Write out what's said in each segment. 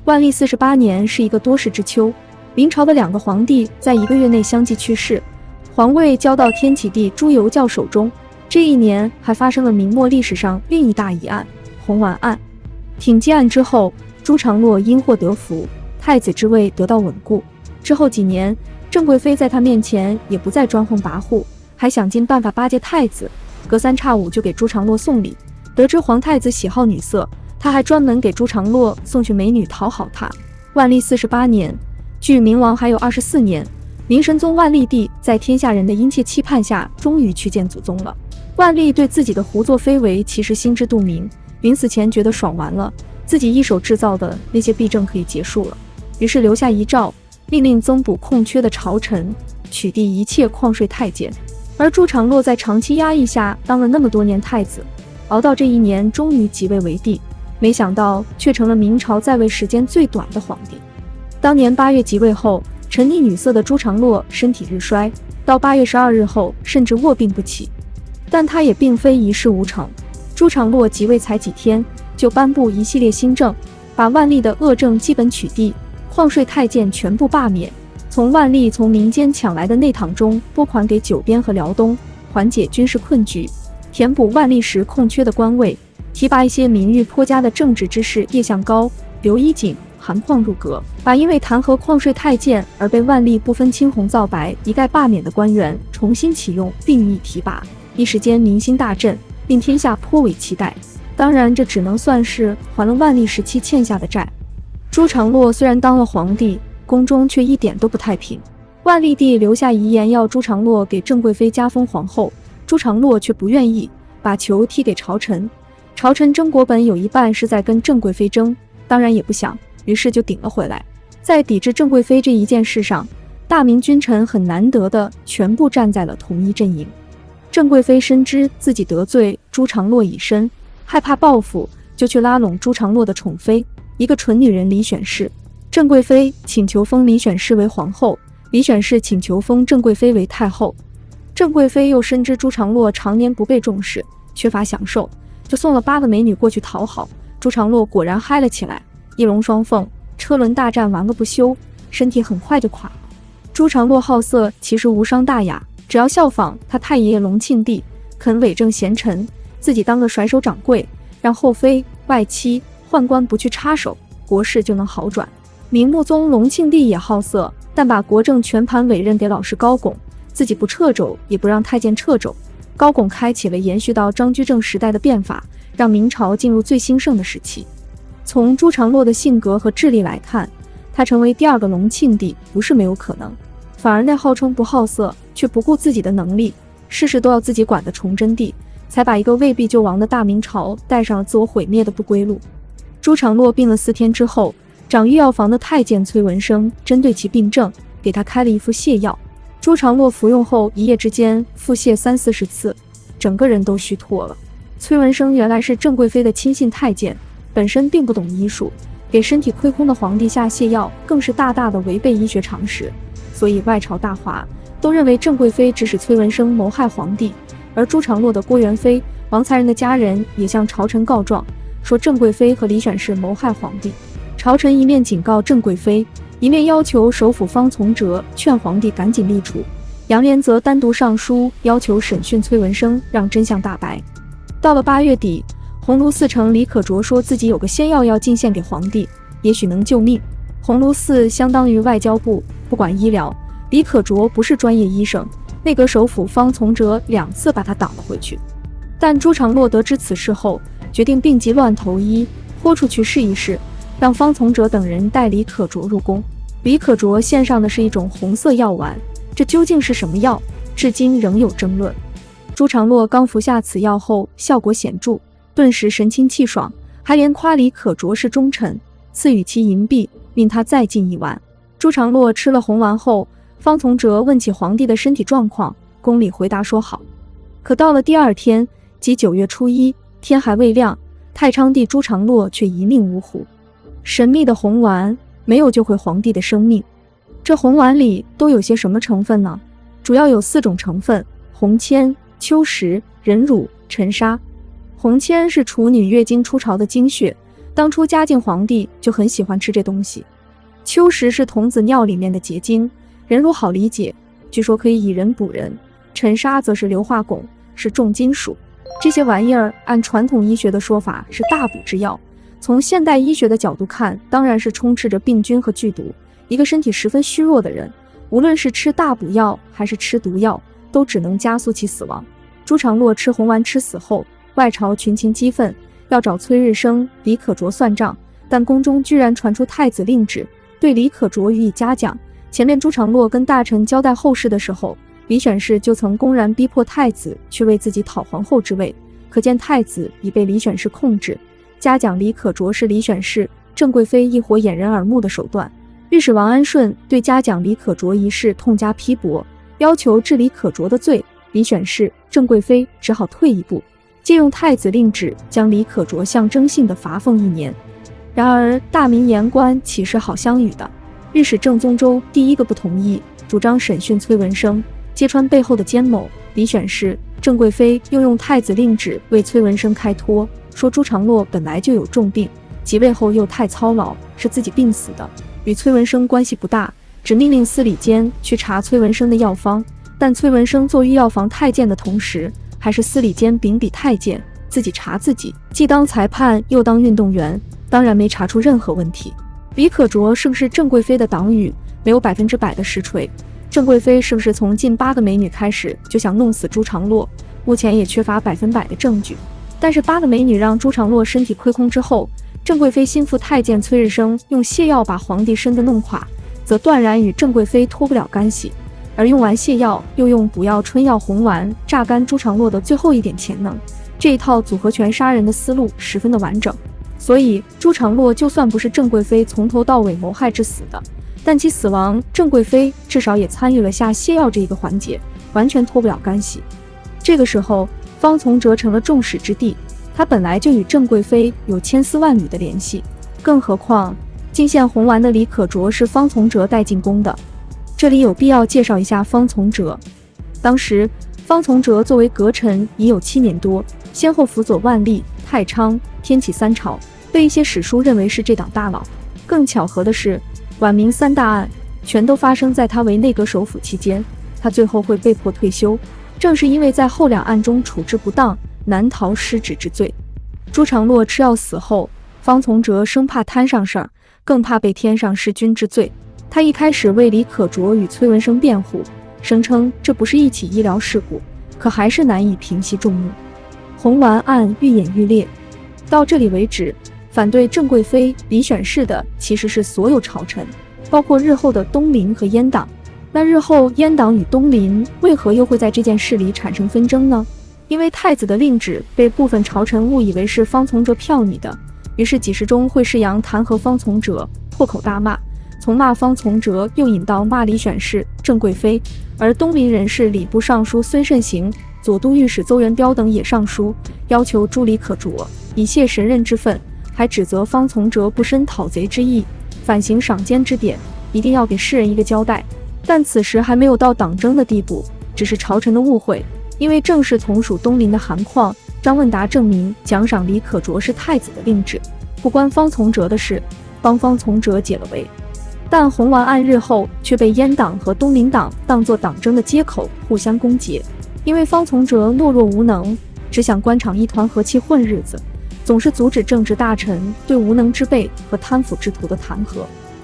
万历48年是一个多事之秋，明朝的2个皇帝在1个月内相继去世，皇位交到天启帝朱由校手中。这一年还发生了明末历史上另一大疑案——红丸案。挺击案之后，朱常洛因祸得福，太子之位得到稳固。之后几年，郑贵妃在他面前也不再专横跋扈，还想尽办法巴结太子，隔三差五就给朱常洛送礼。得知皇太子喜好女色，他还专门给朱常洛送去美女讨好他。万历48年，距明亡还有24年，明神宗万历帝在天下人的殷切期盼下，终于去见祖宗了。万历对自己的胡作非为其实心知肚明，临死前觉得爽完了，自己一手制造的那些弊政可以结束了，于是留下遗诏，命令增补空缺的朝臣，取缔一切旷税太监。而朱常洛在长期压抑下当了那么多年太子，熬到这一年终于即位为帝，没想到却成了明朝在位时间最短的皇帝。当年8月即位后，沉溺女色的朱常洛身体日衰，到8月12日后甚至卧病不起。但他也并非一事无成，朱常洛即位才几天，就颁布一系列新政，把万历的恶政基本取缔，旷税太监全部罢免，从万历从民间抢来的内帑中拨款给九边和辽东，缓解军事困局，填补万历时空缺的官位，提拔一些名誉颇佳的政治之士叶向高、刘一景、韩况入阁，把因为弹劾旷税太监而被万历不分青红皂白一概罢免的官员重新启用并予以提拔，一时间民心大振，令天下颇为期待。当然，这只能算是还了万历时期欠下的债。朱常洛虽然当了皇帝，宫中却一点都不太平。万历帝留下遗言要朱常洛给郑贵妃加封皇后，朱常洛却不愿意，把球踢给朝臣。朝臣争国本有一半是在跟郑贵妃争，当然也不想，于是就顶了回来。在抵制郑贵妃这一件事上，大明君臣很难得的全部站在了同一阵营。郑贵妃深知自己得罪朱常洛已深，害怕报复，就去拉拢朱常洛的宠妃，一个蠢女人李选侍。郑贵妃请求封李选侍为皇后，李选侍请求封郑贵妃为太后。郑贵妃又深知朱常洛常年不被重视，缺乏享受，就送了8个美女过去讨好。朱常洛果然嗨了起来，一龙双凤，车轮大战玩个不休，身体很快就垮了。朱常洛好色其实无伤大雅，只要效仿他太爷爷隆庆帝，肯伪正贤臣，自己当个甩手掌柜，让后妃、外戚、宦官不去插手，国事就能好转。明穆宗隆庆帝也好色，但把国政全盘委任给老师高拱，自己不掣肘，也不让太监掣肘。高拱开启了延续到张居正时代的变法，让明朝进入最兴盛的时期。从朱常洛的性格和智力来看，他成为第2个隆庆帝不是没有可能，反而那号称不好色却不顾自己的能力，事事都要自己管的崇祯帝，才把一个未必就亡的大明朝带上了自我毁灭的不归路。朱常洛病了4天之后，掌御药房的太监崔文生针对其病症，给他开了一副泻药。朱常洛服用后，一夜之间腹泻30-40次，整个人都虚脱了。崔文生原来是郑贵妃的亲信太监，本身并不懂医术，给身体亏空的皇帝下泻药，更是大大的违背医学常识。所以外朝大华都认为郑贵妃指使崔文生谋害皇帝，而朱常洛的郭元妃、王才人的家人也向朝臣告状，说郑贵妃和李选侍谋害皇帝。朝臣一面警告郑贵妃，一面要求首辅方从哲劝皇帝赶紧立储，杨涟则单独上书要求审讯崔文生，让真相大白。到了8月底，鸿胪寺丞李可灼说自己有个仙药要进献给皇帝，也许能救命。鸿胪寺相当于外交部，不管医疗，李可灼不是专业医生，内阁首辅方从哲2次把他挡了回去。但朱常洛得知此事后，决定病急乱投医，豁出去试一试，让方从哲等人带李可灼入宫。李可灼献上的是一种红色药丸，这究竟是什么药，至今仍有争论。朱常洛刚服下此药后，效果显著，顿时神清气爽，还连夸李可灼是忠臣，赐予其银币，命他再进1丸。朱常洛吃了红丸后，方从哲问起皇帝的身体状况，宫里回答说好。可到了第2天，即9月初1，天还未亮，太昌帝朱常洛却一命呜呼。神秘的红丸没有救回皇帝的生命。这红丸里都有些什么成分呢？主要有4种成分：红铅、秋实、人乳、沉沙。红铅是处女月经初潮的经血，当初嘉靖皇帝就很喜欢吃这东西。秋实是童子尿里面的结晶，人乳好理解，据说可以以人补人。沉沙则是硫化汞，是重金属。这些玩意儿按传统医学的说法是大补之药，从现代医学的角度看，当然是充斥着病菌和剧毒。一个身体十分虚弱的人，无论是吃大补药还是吃毒药，都只能加速其死亡。朱常洛吃红丸吃死后，外朝群情激愤，要找崔日升、李可灼算账，但宫中居然传出太子令旨，对李可灼予以嘉奖。前面朱常洛跟大臣交代后事的时候，李选侍就曾公然逼迫太子去为自己讨皇后之位，可见太子已被李选侍控制。嘉奖李可灼是李选侍、郑贵妃一伙掩人耳目的手段。御史王安顺对嘉奖李可灼一事痛加批驳，要求治李可灼的罪。李选侍、郑贵妃只好退一步，借用太子令旨将李可灼象征性的罚俸1年。然而大明言官岂是好相与的？御史郑宗周第一个不同意，主张审讯崔文生，揭穿背后的奸谋。李选侍、郑贵妃又用太子令旨为崔文生开脱，说朱常洛本来就有重病，即位后又太操劳，是自己病死的，与崔文生关系不大，只命令司礼监去查崔文生的药方。但崔文生做御药房太监的同时，还是司礼监秉笔太监，自己查自己，既当裁判又当运动员，当然没查出任何问题。李可灼是不是郑贵妃的党羽，没有100%的实锤。郑贵妃是不是从近8个美女开始就想弄死朱常洛，目前也缺乏100%的证据。但是8个美女让朱常洛身体亏空之后，郑贵妃心腹太监崔日升用泻药把皇帝身子弄垮，则断然与郑贵妃脱不了干系。而用完泻药，又用补药春药红丸榨干朱常洛的最后一点潜能，这一套组合拳杀人的思路十分的完整。所以朱常洛就算不是郑贵妃从头到尾谋害致死的，但其死亡，郑贵妃至少也参与了下泻药这一个环节，完全脱不了干系。这个时候，方从哲成了众矢之的，他本来就与郑贵妃有千丝万缕的联系，更何况进献红丸的李可灼是方从哲带进宫的。这里有必要介绍一下方从哲。当时方从哲作为阁臣已有7年多，先后辅佐万历、太昌、天启3朝，被一些史书认为是这党大佬。更巧合的是，晚明3大案全都发生在他为内阁首辅期间，他最后会被迫退休，正是因为在后2案中处置不当，难逃失职之罪。朱常洛吃药死后，方从哲生怕摊上事儿，更怕被添上弑君之罪。他一开始为李可灼与崔文生辩护，声称这不是一起医疗事故，可还是难以平息众怒。红丸案愈演愈烈，到这里为止，反对郑贵妃、李选侍的其实是所有朝臣，包括日后的东林和阉党。那日后阉党与东林为何又会在这件事里产生纷争呢？因为太子的令旨被部分朝臣误以为是方从哲票拟的，于是几时中会士阳弹劾方从哲，破口大骂，从骂方从哲又引到骂李选侍、郑贵妃。而东林人士礼部尚书孙慎行、左都御史邹元标等也上书，要求诛李可灼，以泄神任之愤，还指责方从哲不申讨贼之意，反行赏奸之典，一定要给世人一个交代。但此时还没有到党争的地步，只是朝臣的误会。因为正是同属东林的韩况、张问达证明奖赏李可灼是太子的令旨，不关方从哲的事，帮方从哲解了围。但红丸案日后却被阉党和东林党当作党争的接口，互相攻讦。因为方从哲懦弱无能，只想官场一团和气混日子，总是阻止政治大臣对无能之辈和贪腐之徒的弹劾，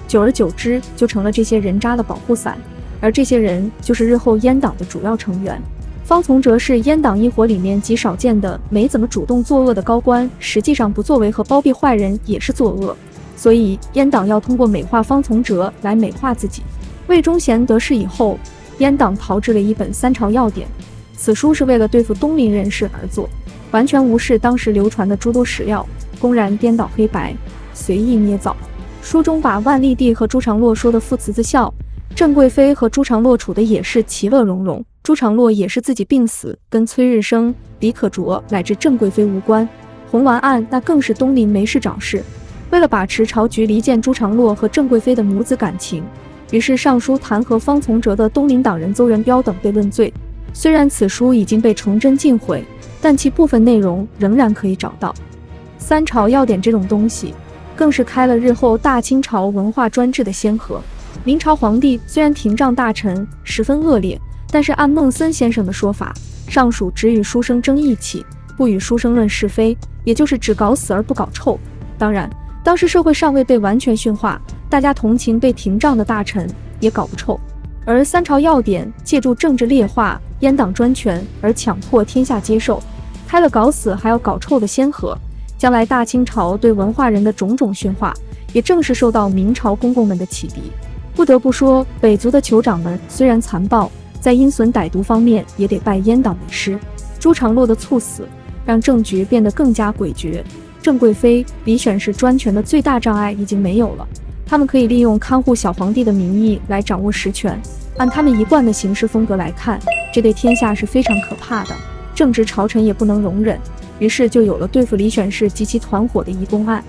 久而久之就成了这些人渣的保护伞，而这些人就是日后阉党的主要成员。方从哲是阉党一伙里面极少见的没怎么主动作恶的高官，实际上不作为和包庇坏人也是作恶，所以阉党要通过美化方从哲来美化自己。魏忠贤得势以后，阉党炮制了一本3朝要典，此书是为了对付东林人士而作，完全无视当时流传的诸多史料，公然颠倒黑白，随意捏造。书中把万历帝和朱常洛说的父慈子孝，郑贵妃和朱常洛处的也是其乐融融，朱常洛也是自己病死，跟崔日升、李可灼乃至郑贵妃无关。红丸案那更是东林没事找事，为了把持朝局离间朱常洛和郑贵妃的母子感情，于是上书弹劾方从哲的东林党人邹元标等被论罪。虽然此书已经被重真尽毁，但其部分内容仍然可以找到。3朝要典这种东西，更是开了日后大清朝文化专制的先河。明朝皇帝虽然廷杖大臣十分恶劣，但是按孟森先生的说法，尚属只与书生争义气，不与书生论是非，也就是只搞死而不搞臭。当然，当时社会尚未被完全驯化，大家同情被廷杖的大臣，也搞不臭。而三朝要典借助政治劣化、阉党专权而强迫天下接受，开了搞死还要搞臭的先河。将来大清朝对文化人的种种驯化，也正是受到明朝公公们的启迪。不得不说，北族的酋长们虽然残暴，在阴损歹毒方面也得拜阉党为师。朱常洛的猝死，让政局变得更加诡谲。郑贵妃、李选侍专权的最大障碍已经没有了，他们可以利用看护小皇帝的名义来掌握实权。按他们一贯的行事风格来看，这对天下是非常可怕的，正直朝臣也不能容忍。于是就有了对付李选侍及其团伙的移宫案。